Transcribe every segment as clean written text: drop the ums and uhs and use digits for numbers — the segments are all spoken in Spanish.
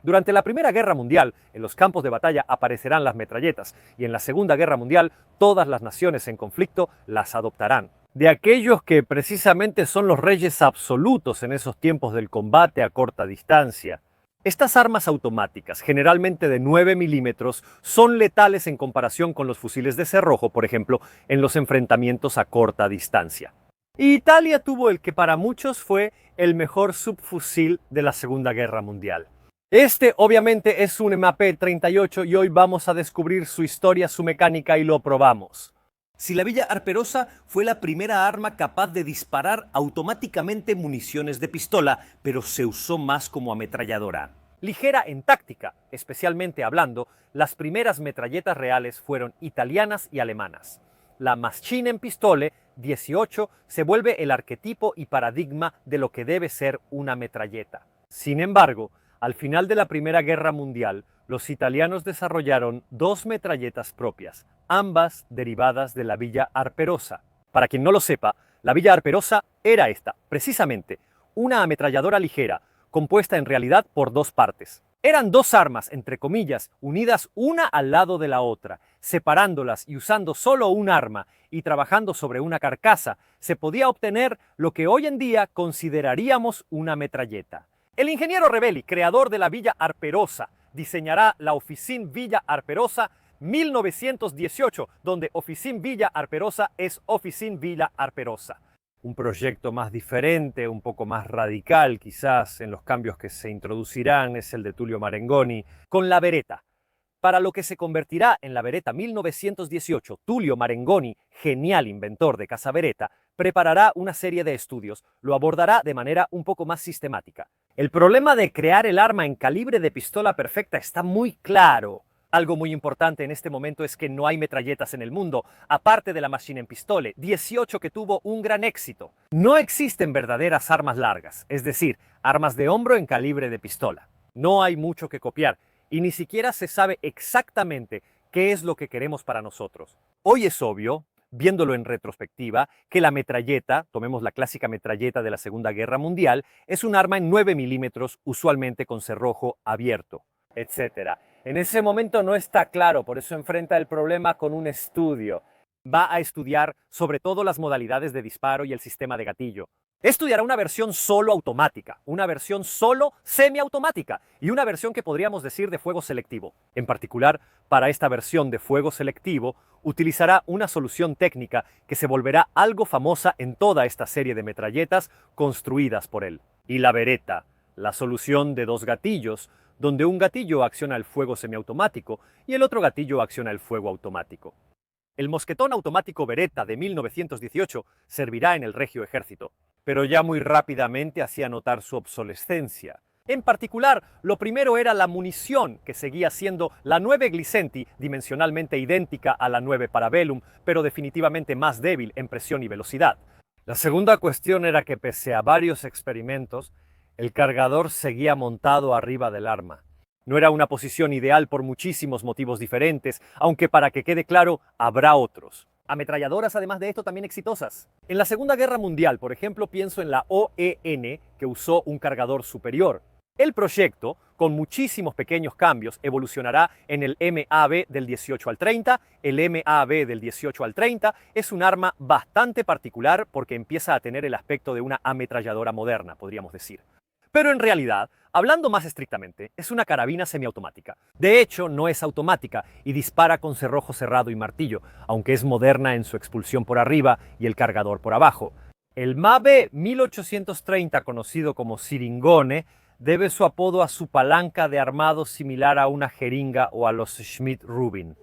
Durante la Primera Guerra Mundial, en los campos de batalla aparecerán las metralletas, y en la Segunda Guerra Mundial, todas las naciones en conflicto las adoptarán. De aquellos que precisamente son los reyes absolutos en esos tiempos del combate a corta distancia. Estas armas automáticas, generalmente de 9 milímetros, son letales en comparación con los fusiles de cerrojo, por ejemplo, en los enfrentamientos a corta distancia. Italia tuvo el que para muchos fue el mejor subfusil de la Segunda Guerra Mundial. Este obviamente es un MAP-38 y hoy vamos a descubrir su historia, su mecánica y lo probamos. Si la Villa Arperosa fue la primera arma capaz de disparar automáticamente municiones de pistola, pero se usó más como ametralladora. Ligera en táctica, especialmente hablando, las primeras metralletas reales fueron italianas y alemanas. La Maschinenpistole 18 se vuelve el arquetipo y paradigma de lo que debe ser una metralleta. Sin embargo, al final de la Primera Guerra Mundial, los italianos desarrollaron dos metralletas propias, ambas derivadas de la Villa Arperosa. Para quien no lo sepa, la Villa Arperosa era esta, precisamente, una ametralladora ligera, compuesta en realidad por dos partes. Eran dos armas, entre comillas, unidas una al lado de la otra. Separándolas y usando solo un arma y trabajando sobre una carcasa, se podía obtener lo que hoy en día consideraríamos una metralleta. El ingeniero Rebelli, creador de la Villa Arperosa, diseñará la Oficina Villa Arperosa 1918, donde Oficina Villa Arperosa es Oficina Villa Arperosa. Un proyecto más diferente, un poco más radical quizás en los cambios que se introducirán es el de Tullio Marengoni con la Beretta. Para lo que se convertirá en la Beretta 1918, Tullio Marengoni, genial inventor de Casa Beretta, preparará una serie de estudios, lo abordará de manera un poco más sistemática. El problema de crear el arma en calibre de pistola perfecta está muy claro. Algo muy importante en este momento es que no hay metralletas en el mundo, aparte de la Maschinenpistole 18 que tuvo un gran éxito. No existen verdaderas armas largas, es decir, armas de hombro en calibre de pistola. No hay mucho que copiar y ni siquiera se sabe exactamente qué es lo que queremos para nosotros. Hoy es obvio, viéndolo en retrospectiva, que la metralleta, tomemos la clásica metralleta de la Segunda Guerra Mundial, es un arma en 9 milímetros, usualmente con cerrojo abierto, etc. En ese momento no está claro, por eso enfrenta el problema con un estudio. Va a estudiar sobre todo las modalidades de disparo y el sistema de gatillo. Estudiará una versión solo automática, una versión solo semiautomática y una versión que podríamos decir de fuego selectivo. En particular, para esta versión de fuego selectivo, utilizará una solución técnica que se volverá algo famosa en toda esta serie de metralletas construidas por él. Y la Beretta, la solución de dos gatillos, donde un gatillo acciona el fuego semiautomático y el otro gatillo acciona el fuego automático. El mosquetón automático Beretta de 1918 servirá en el Regio Ejército, pero ya muy rápidamente hacía notar su obsolescencia. En particular, lo primero era la munición, que seguía siendo la 9 Glisenti, dimensionalmente idéntica a la 9 Parabellum, pero definitivamente más débil en presión y velocidad. La segunda cuestión era que pese a varios experimentos, el cargador seguía montado arriba del arma. No era una posición ideal por muchísimos motivos diferentes, aunque para que quede claro, habrá otros. Ametralladoras, además de esto, también exitosas. En la Segunda Guerra Mundial, por ejemplo, pienso en la OEN, que usó un cargador superior. El proyecto, con muchísimos pequeños cambios, evolucionará en el MAV del 18 al 30. El MAV del 18 al 30 es un arma bastante particular porque empieza a tener el aspecto de una ametralladora moderna, podríamos decir. Pero en realidad, hablando más estrictamente, es una carabina semiautomática. De hecho, no es automática y dispara con cerrojo cerrado y martillo, aunque es moderna en su expulsión por arriba y el cargador por abajo. El MAVE 1830, conocido como Siringone, debe su apodo a su palanca de armado similar a una jeringa o a los Schmidt-Rubin.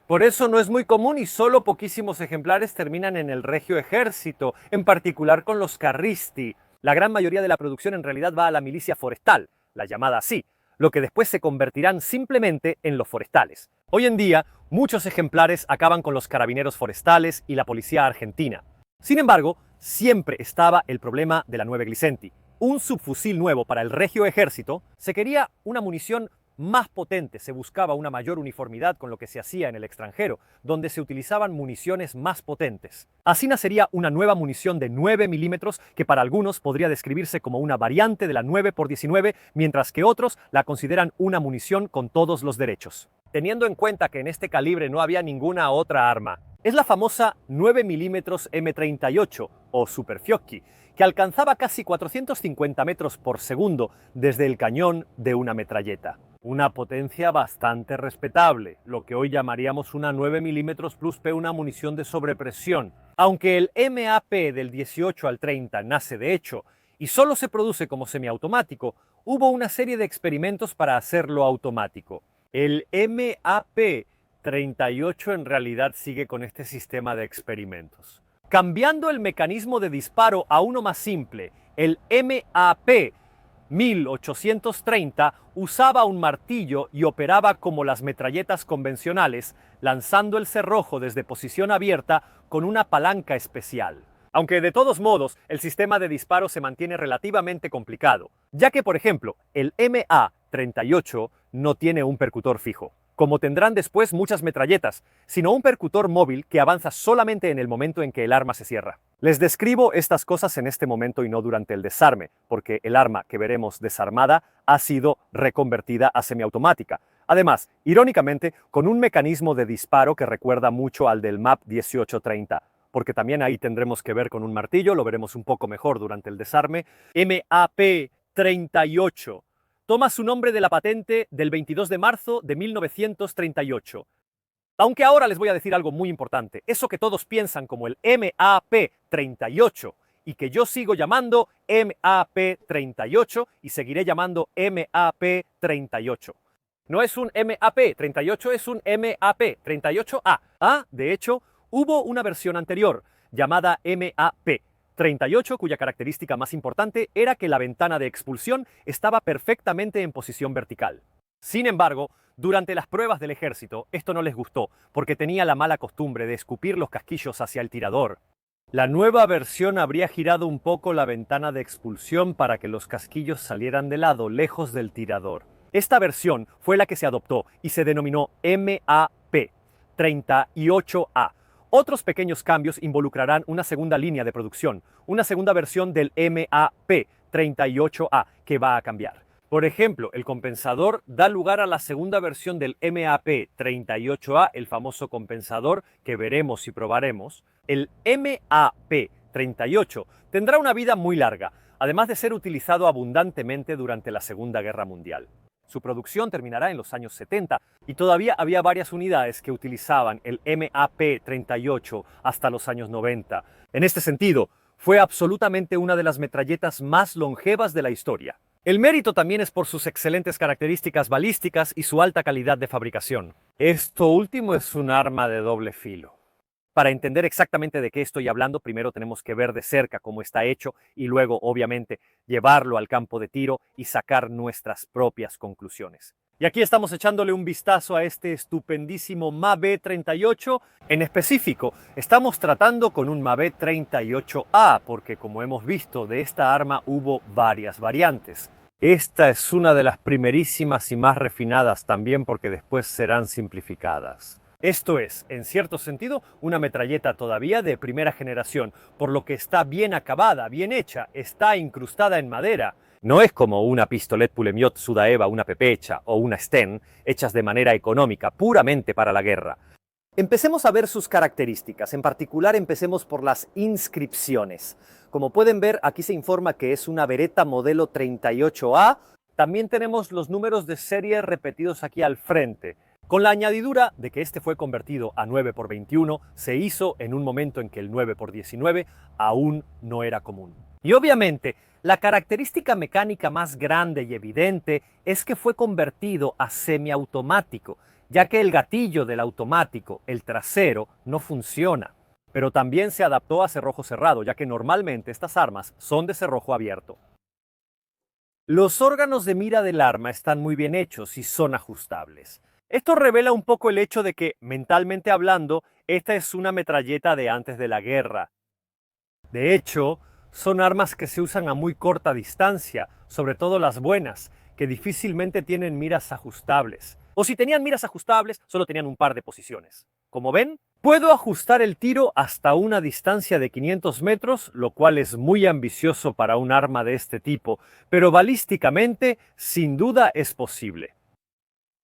Por eso no es muy común y solo poquísimos ejemplares terminan en el Regio Ejército, en particular con los Carristi. La gran mayoría de la producción en realidad va a la milicia forestal, la llamada así, lo que después se convertirán simplemente en los forestales. Hoy en día, muchos ejemplares acaban con los carabineros forestales y la policía argentina. Sin embargo, siempre estaba el problema de la 9 Glisenti. Un subfusil nuevo para el Regio Ejército se quería una munición más potente, se buscaba una mayor uniformidad con lo que se hacía en el extranjero, donde se utilizaban municiones más potentes. Así nacería una nueva munición de 9 milímetros que para algunos podría describirse como una variante de la 9x19, mientras que otros la consideran una munición con todos los derechos. Teniendo en cuenta que en este calibre no había ninguna otra arma, es la famosa 9 milímetros M38 o Super Fiocchi, que alcanzaba casi 450 metros por segundo desde el cañón de una metralleta. Una potencia bastante respetable, lo que hoy llamaríamos una 9 milímetros plus P, una munición de sobrepresión. Aunque el MAP del 18 al 30 nace de hecho y solo se produce como semiautomático, hubo una serie de experimentos para hacerlo automático. El MAP 38 en realidad sigue con este sistema de experimentos. Cambiando el mecanismo de disparo a uno más simple, el MAP 1830 usaba un martillo y operaba como las metralletas convencionales, lanzando el cerrojo desde posición abierta con una palanca especial. Aunque de todos modos el sistema de disparo se mantiene relativamente complicado, ya que por ejemplo el MA38 no tiene un percutor fijo, como tendrán después muchas metralletas, sino un percutor móvil que avanza solamente en el momento en que el arma se cierra. Les describo estas cosas en este momento y no durante el desarme, porque el arma que veremos desarmada ha sido reconvertida a semiautomática. Además, irónicamente, con un mecanismo de disparo que recuerda mucho al del MAP 1830, porque también ahí tendremos que ver con un martillo, lo veremos un poco mejor durante el desarme. MAP 38. Toma su nombre de la patente del 22 de marzo de 1938. Aunque ahora les voy a decir algo muy importante. Eso que todos piensan como el MAP 38 y que yo sigo llamando MAP 38 y seguiré llamando MAP 38. No es un MAP 38, es un MAP 38A. De hecho, hubo una versión anterior llamada MAP 38, cuya característica más importante era que la ventana de expulsión estaba perfectamente en posición vertical. Sin embargo, durante las pruebas del ejército, esto no les gustó, porque tenía la mala costumbre de escupir los casquillos hacia el tirador. La nueva versión habría girado un poco la ventana de expulsión para que los casquillos salieran de lado, lejos del tirador. Esta versión fue la que se adoptó y se denominó MAP 38A. Otros pequeños cambios involucrarán una segunda línea de producción, una segunda versión del MAP 38A que va a cambiar. Por ejemplo, el compensador da lugar a la segunda versión del MAP 38A, el famoso compensador que veremos y probaremos. El MAP 38 tendrá una vida muy larga, además de ser utilizado abundantemente durante la Segunda Guerra Mundial. Su producción terminará en los años 70 y todavía había varias unidades que utilizaban el MAP 38 hasta los años 90. En este sentido, fue absolutamente una de las metralletas más longevas de la historia. El mérito también es por sus excelentes características balísticas y su alta calidad de fabricación. Esto último es un arma de doble filo. Para entender exactamente de qué estoy hablando, primero tenemos que ver de cerca cómo está hecho y luego, obviamente, llevarlo al campo de tiro y sacar nuestras propias conclusiones. Y aquí estamos echándole un vistazo a este estupendísimo MAB 38. En específico, estamos tratando con un MAB 38A, porque como hemos visto, de esta arma hubo varias variantes. Esta es una de las primerísimas y más refinadas también porque después serán simplificadas. Esto es, en cierto sentido, una metralleta todavía de primera generación, por lo que está bien acabada, bien hecha, está incrustada en madera. No es como una pistolet Pulemiot Sudaeva, una Pepecha o una Sten, hechas de manera económica, puramente para la guerra. Empecemos a ver sus características, en particular empecemos por las inscripciones. Como pueden ver, aquí se informa que es una Beretta modelo 38A. También tenemos los números de serie repetidos aquí al frente. Con la añadidura de que este fue convertido a 9x21, se hizo en un momento en que el 9x19 aún no era común. Y obviamente, la característica mecánica más grande y evidente es que fue convertido a semiautomático, ya que el gatillo del automático, el trasero, no funciona. Pero también se adaptó a cerrojo cerrado, ya que normalmente estas armas son de cerrojo abierto. Los órganos de mira del arma están muy bien hechos y son ajustables. Esto revela un poco el hecho de que, mentalmente hablando, esta es una metralleta de antes de la guerra. De hecho, son armas que se usan a muy corta distancia, sobre todo las buenas, que difícilmente tienen miras ajustables. O si tenían miras ajustables, solo tenían un par de posiciones. Como ven, puedo ajustar el tiro hasta una distancia de 500 metros, lo cual es muy ambicioso para un arma de este tipo, pero balísticamente sin duda es posible.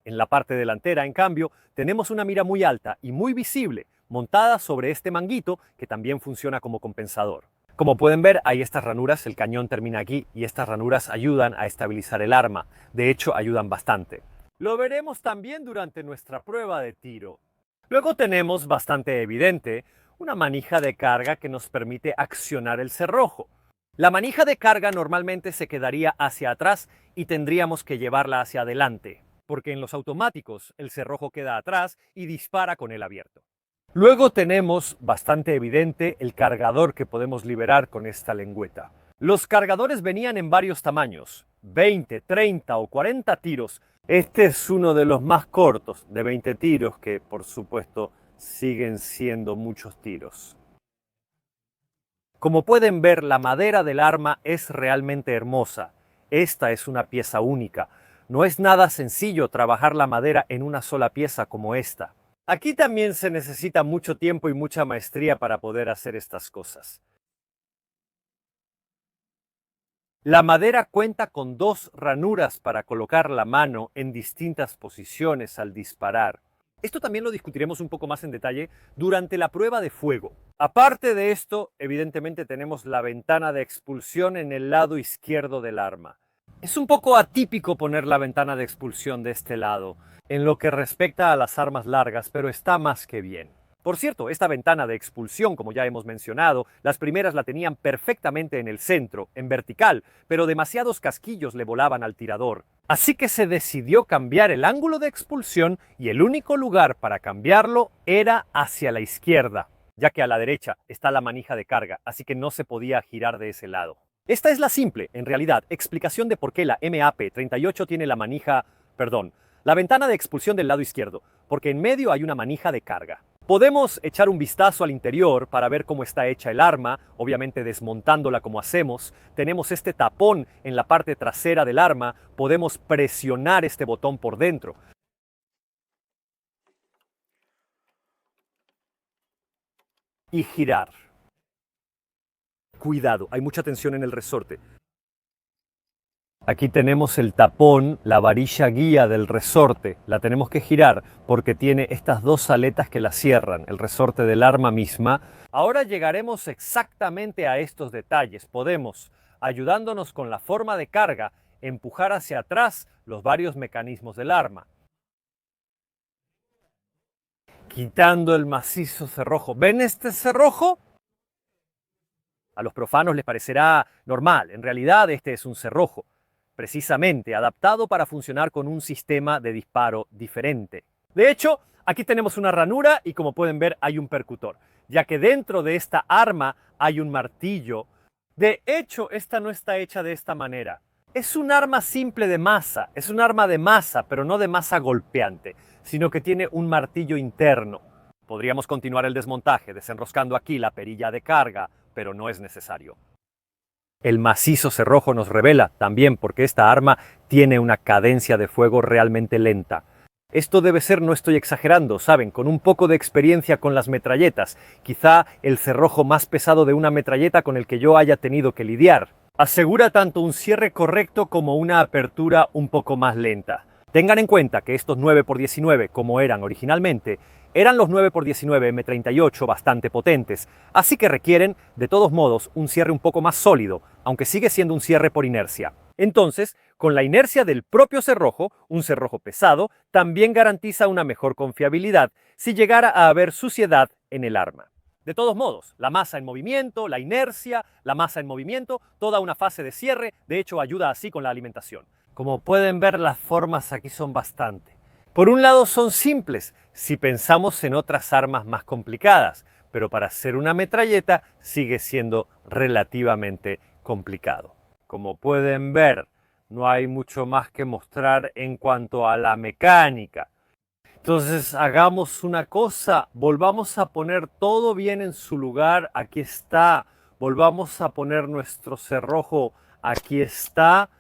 En la parte delantera, en cambio, tenemos una mira muy alta y muy visible, montada sobre este manguito que también funciona como compensador. Como pueden ver, hay estas ranuras, el cañón termina aquí y estas ranuras ayudan a estabilizar el arma. De hecho, ayudan bastante. Lo veremos también durante nuestra prueba de tiro. Luego tenemos, bastante evidente, una manija de carga que nos permite accionar el cerrojo. La manija de carga normalmente se quedaría hacia atrás y tendríamos que llevarla hacia adelante, porque en los automáticos el cerrojo queda atrás y dispara con él abierto. Luego tenemos, bastante evidente, el cargador que podemos liberar con esta lengüeta. Los cargadores venían en varios tamaños, 20, 30 o 40 tiros. Este es uno de los más cortos, de 20 tiros, que por supuesto siguen siendo muchos tiros. Como pueden ver, la madera del arma es realmente hermosa. Esta es una pieza única. No es nada sencillo trabajar la madera en una sola pieza como esta. Aquí también se necesita mucho tiempo y mucha maestría para poder hacer estas cosas. La madera cuenta con 2 ranuras para colocar la mano en distintas posiciones al disparar. Esto también lo discutiremos un poco más en detalle durante la prueba de fuego. Aparte de esto, evidentemente tenemos la ventana de expulsión en el lado izquierdo del arma. Es un poco atípico poner la ventana de expulsión de este lado, en lo que respecta a las armas largas, pero está más que bien. Por cierto, esta ventana de expulsión, como ya hemos mencionado, las primeras la tenían perfectamente en el centro, en vertical, pero demasiados casquillos le volaban al tirador. Así que se decidió cambiar el ángulo de expulsión y el único lugar para cambiarlo era hacia la izquierda, ya que a la derecha está la manija de carga, así que no se podía girar de ese lado. Esta es la simple, en realidad, explicación de por qué la MAP-38 tiene la ventana de expulsión del lado izquierdo, porque en medio hay una manija de carga. Podemos echar un vistazo al interior para ver cómo está hecha el arma, obviamente desmontándola como hacemos. Tenemos este tapón en la parte trasera del arma, podemos presionar este botón por dentro. Y girar. Cuidado, hay mucha tensión en el resorte. Aquí tenemos el tapón, la varilla guía del resorte. La tenemos que girar porque tiene estas 2 aletas que la cierran, el resorte del arma misma. Ahora llegaremos exactamente a estos detalles. Podemos, ayudándonos con la forma de carga, empujar hacia atrás los varios mecanismos del arma. Quitando el macizo cerrojo. ¿Ven este cerrojo? A los profanos les parecerá normal. En realidad este es un cerrojo, precisamente adaptado para funcionar con un sistema de disparo diferente. De hecho, aquí tenemos una ranura y como pueden ver hay un percutor, ya que dentro de esta arma hay un martillo. De hecho, esta no está hecha de esta manera. Es un arma simple de masa, es un arma de masa, pero no de masa golpeante, sino que tiene un martillo interno. Podríamos continuar el desmontaje desenroscando aquí la perilla de carga, pero no es necesario. El macizo cerrojo nos revela también porque esta arma tiene una cadencia de fuego realmente lenta. Esto debe ser, no estoy exagerando, saben, con un poco de experiencia con las metralletas, quizá el cerrojo más pesado de una metralleta con el que yo haya tenido que lidiar. Asegura tanto un cierre correcto como una apertura un poco más lenta. Tengan en cuenta que estos 9x19, como eran originalmente, eran los 9x19 M38 bastante potentes, así que requieren, de todos modos, un cierre un poco más sólido, aunque sigue siendo un cierre por inercia. Entonces, con la inercia del propio cerrojo, un cerrojo pesado también garantiza una mejor confiabilidad si llegara a haber suciedad en el arma. De todos modos, la masa en movimiento, la inercia, la masa en movimiento, toda una fase de cierre, de hecho ayuda así con la alimentación. Como pueden ver, las formas aquí son bastante. Por un lado son simples, si pensamos en otras armas más complicadas, pero para hacer una metralleta sigue siendo relativamente complicado. Como pueden ver, no hay mucho más que mostrar en cuanto a la mecánica. Entonces hagamos una cosa, volvamos a poner todo bien en su lugar, aquí está, volvamos a poner nuestro cerrojo, aquí está.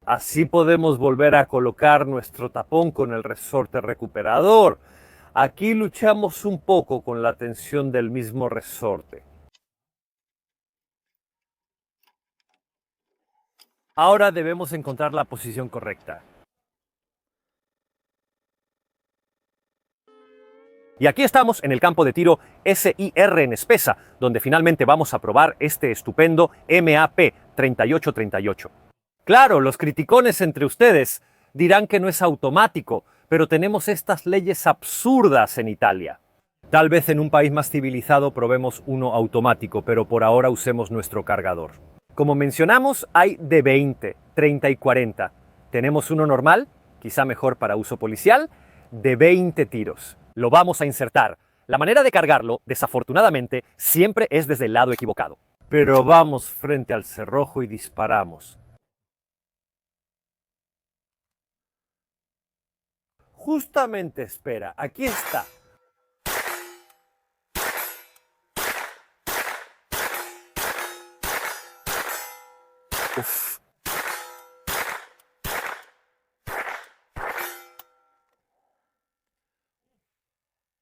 Así podemos volver a colocar nuestro tapón con el resorte recuperador. Aquí luchamos un poco con la tensión del mismo resorte. Ahora debemos encontrar la posición correcta. Y aquí estamos en el campo de tiro SIR en Espesa, donde finalmente vamos a probar este estupendo MAP 3838. Claro, los criticones entre ustedes dirán que no es automático, pero tenemos estas leyes absurdas en Italia. Tal vez en un país más civilizado probemos uno automático, pero por ahora usemos nuestro cargador. Como mencionamos, hay de 20, 30 y 40. Tenemos uno normal, quizá mejor para uso policial, de 20 tiros. Lo vamos a insertar. La manera de cargarlo, desafortunadamente, siempre es desde el lado equivocado. Pero vamos frente al cerrojo y disparamos. Justamente espera, aquí está. Uf.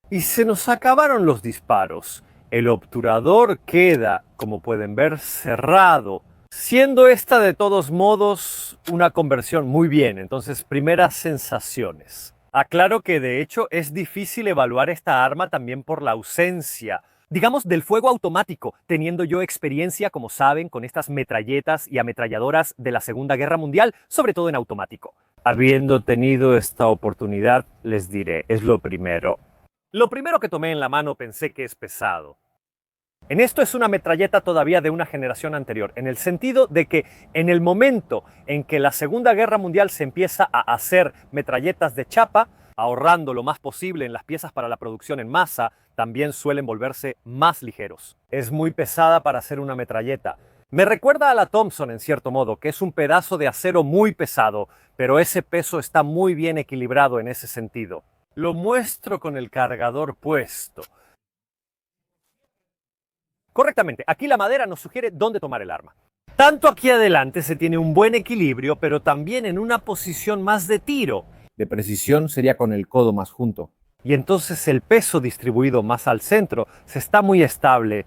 Y se nos acabaron los disparos. El obturador queda, como pueden ver, cerrado, siendo esta de todos modos una conversión muy bien. Entonces, primeras sensaciones. Aclaro que de hecho es difícil evaluar esta arma también por la ausencia, digamos, del fuego automático, teniendo yo experiencia, como saben, con estas metralletas y ametralladoras de la Segunda Guerra Mundial, sobre todo en automático. Habiendo tenido esta oportunidad, les diré, es lo primero. Lo primero que tomé en la mano pensé que es pesado. En esto es una metralleta todavía de una generación anterior, en el sentido de que en el momento en que la Segunda Guerra Mundial se empieza a hacer metralletas de chapa, ahorrando lo más posible en las piezas para la producción en masa, también suelen volverse más ligeros. Es muy pesada para hacer una metralleta. Me recuerda a la Thompson en cierto modo, que es un pedazo de acero muy pesado, pero ese peso está muy bien equilibrado en ese sentido. Lo muestro con el cargador puesto. Correctamente, aquí la madera nos sugiere dónde tomar el arma. Tanto aquí adelante se tiene un buen equilibrio, pero también en una posición más de tiro. De precisión sería con el codo más junto. Y entonces el peso distribuido más al centro se está muy estable.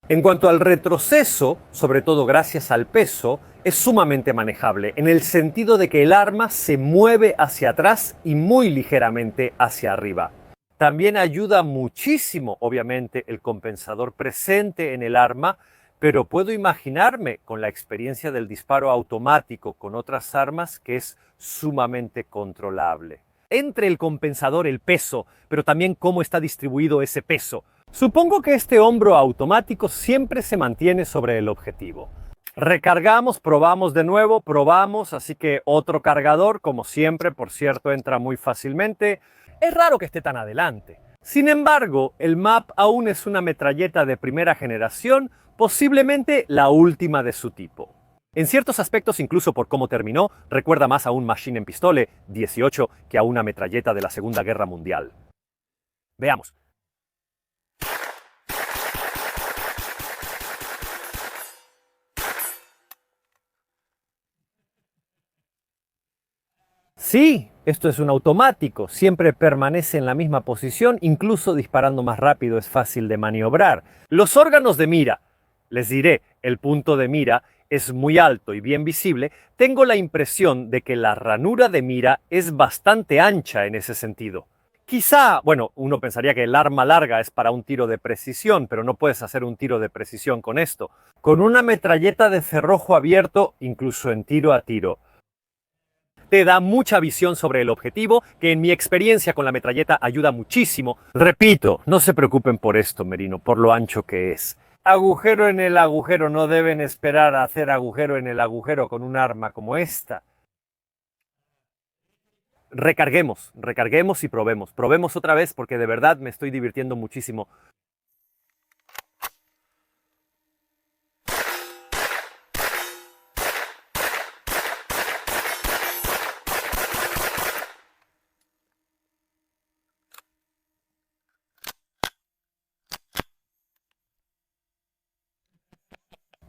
En cuanto al retroceso, sobre todo gracias al peso, es sumamente manejable, en el sentido de que el arma se mueve hacia atrás y muy ligeramente hacia arriba. También ayuda muchísimo, obviamente, el compensador presente en el arma, pero puedo imaginarme con la experiencia del disparo automático con otras armas que es sumamente controlable. Entre el compensador, el peso, pero también cómo está distribuido ese peso. Supongo que este hombro automático siempre se mantiene sobre el objetivo. Recargamos, probamos de nuevo, probamos, así que otro cargador, como siempre, por cierto, entra muy fácilmente. Es raro que esté tan adelante. Sin embargo, el MAP aún es una metralleta de primera generación, posiblemente la última de su tipo. En ciertos aspectos, incluso por cómo terminó, recuerda más a un Machine en Pistole 18 que a una metralleta de la Segunda Guerra Mundial. Veamos. Sí, esto es un automático, siempre permanece en la misma posición, incluso disparando más rápido es fácil de maniobrar. Los órganos de mira, les diré, el punto de mira es muy alto y bien visible, tengo la impresión de que la ranura de mira es bastante ancha en ese sentido. Quizá, bueno, uno pensaría que el arma larga es para un tiro de precisión, pero no puedes hacer un tiro de precisión con esto. Con una metralleta de cerrojo abierto, incluso en tiro a tiro, te da mucha visión sobre el objetivo, que en mi experiencia con la metralleta ayuda muchísimo. Repito, no se preocupen por esto, Merino, por lo ancho que es. Agujero en el agujero, no deben esperar a hacer agujero en el agujero con un arma como esta. Recarguemos y probemos. Probemos otra vez porque de verdad me estoy divirtiendo muchísimo.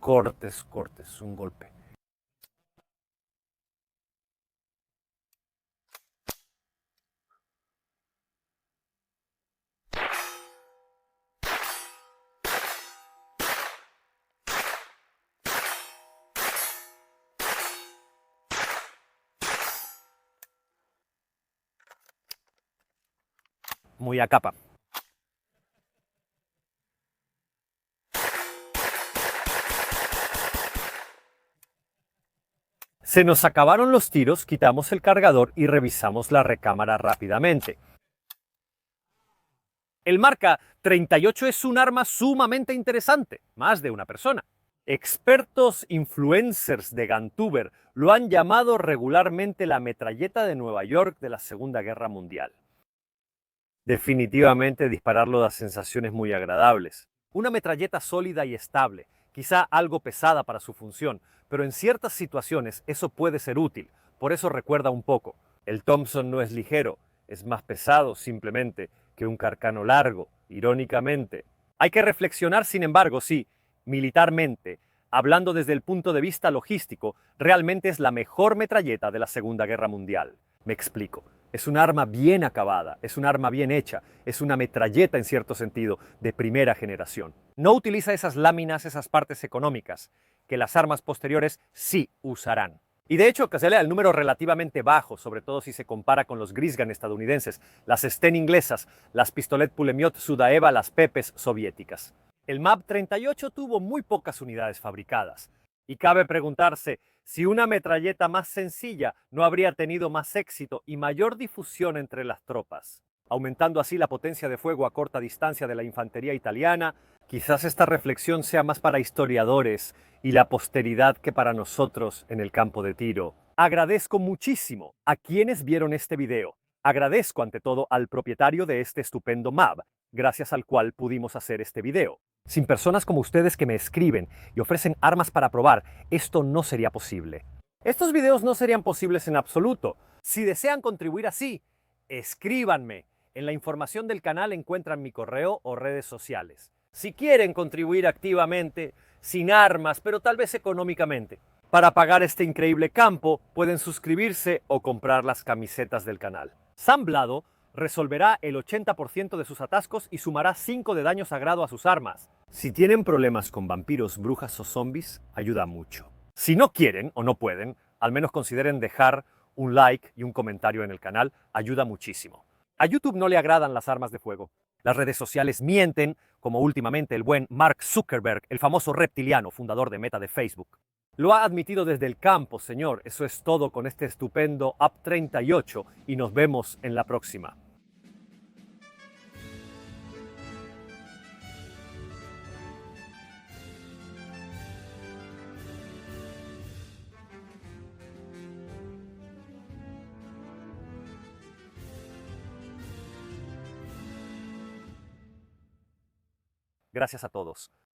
Cortes, un golpe. muy a capa. Se nos acabaron los tiros, quitamos el cargador y revisamos la recámara rápidamente. El marca 38 es un arma sumamente interesante, más de una persona. Expertos influencers de Guntuber lo han llamado regularmente la metralleta de Nueva York de la Segunda Guerra Mundial. Definitivamente dispararlo da sensaciones muy agradables. Una metralleta sólida y estable, quizá algo pesada para su función, pero en ciertas situaciones eso puede ser útil. Por eso recuerda un poco. El Thompson no es ligero, es más pesado simplemente que un carcano largo, irónicamente. Hay que reflexionar, sin embargo, si, militarmente, hablando desde el punto de vista logístico, realmente es la mejor metralleta de la Segunda Guerra Mundial. Me explico. Es un arma bien acabada, es un arma bien hecha, es una metralleta en cierto sentido de primera generación. No utiliza esas láminas, esas partes económicas, que las armas posteriores sí usarán. Y de hecho, que se lea el número relativamente bajo, sobre todo si se compara con los Grisgan estadounidenses, las Sten inglesas, las Pistolet Pulemiot Sudaeva, las Pepes soviéticas. El MAP 38 tuvo muy pocas unidades fabricadas. Y cabe preguntarse si una metralleta más sencilla no habría tenido más éxito y mayor difusión entre las tropas, aumentando así la potencia de fuego a corta distancia de la infantería italiana. Quizás esta reflexión sea más para historiadores y la posteridad que para nosotros en el campo de tiro. Agradezco muchísimo a quienes vieron este video. Agradezco ante todo al propietario de este estupendo MAB, gracias al cual pudimos hacer este video. Sin personas como ustedes que me escriben y ofrecen armas para probar, esto no sería posible. Estos videos no serían posibles en absoluto. Si desean contribuir así, escríbanme. En la información del canal encuentran mi correo o redes sociales. Si quieren contribuir activamente, sin armas, pero tal vez económicamente, para pagar este increíble campo, pueden suscribirse o comprar las camisetas del canal. Sam Blado resolverá el 80% de sus atascos y sumará 5 de daño sagrado a sus armas. Si tienen problemas con vampiros, brujas o zombies, ayuda mucho. Si no quieren o no pueden, al menos consideren dejar un like y un comentario en el canal, ayuda muchísimo. A YouTube no le agradan las armas de fuego. Las redes sociales mienten, como últimamente el buen Mark Zuckerberg, el famoso reptiliano fundador de Meta de Facebook. Lo ha admitido desde el campo, señor. Eso es todo con este estupendo UP 38 y nos vemos en la próxima. Gracias a todos.